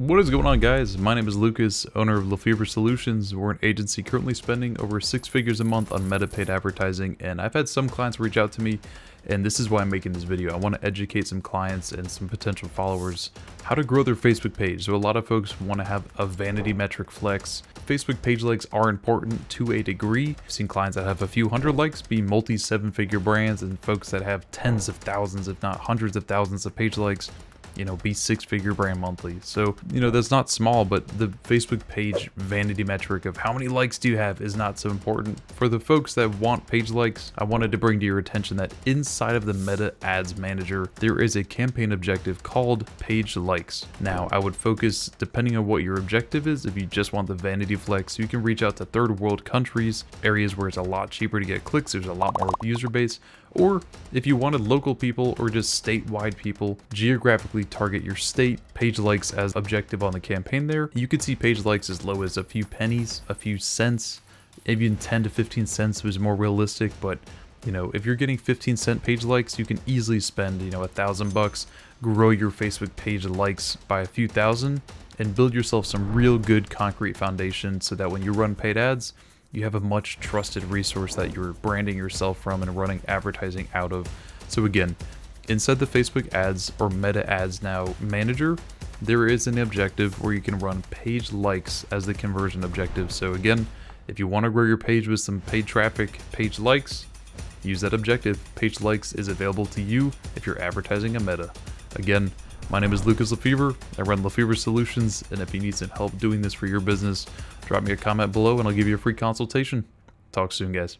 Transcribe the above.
What is going on, guys? My name is Lucas, owner of Lefevre Solutions. We're an agency currently spending over 6 figures a month on meta paid advertising, and I've had some clients reach out to me, and this is why I'm making this video. I want to educate some clients and some potential followers how to grow their Facebook page. So a lot of folks want to have a vanity metric flex. Facebook page likes are important to a degree. I've seen clients that have a few hundred likes be multi 7-figure brands, and folks that have tens of thousands, if not hundreds of thousands of page likes, be 6-figure brand monthly. So, that's not small, but the Facebook page vanity metric of how many likes do you have is not so important. For the folks that want page likes, I wanted to bring to your attention that inside of the Meta Ads Manager, there is a campaign objective called page likes. Now, I would focus, depending on what your objective is, if you just want the vanity flex, you can reach out to third world countries, areas where it's a lot cheaper to get clicks, there's a lot more user base. Or if you wanted local people or just statewide people, geographically target your state. Page likes as objective on the campaign there. You could see page likes as low as a few pennies, a few cents, even 10 to 15 cents was more realistic. But if you're getting 15-cent page likes, you can easily spend $1,000, grow your Facebook page likes by a few thousand, and build yourself some real good concrete foundation so that when you run paid ads, you have a much trusted resource that you're branding yourself from and running advertising out of. So again, inside the Facebook ads or Meta Ads Now manager, there is an objective where you can run page likes as the conversion objective. So again, if you want to grow your page with some paid traffic, page likes, use that objective. Page likes is available to you if you're advertising a Meta. Again, my name is Lucas Lefevre. I run Lefevre Solutions, and if you need some help doing this for your business, drop me a comment below and I'll give you a free consultation. Talk soon, guys.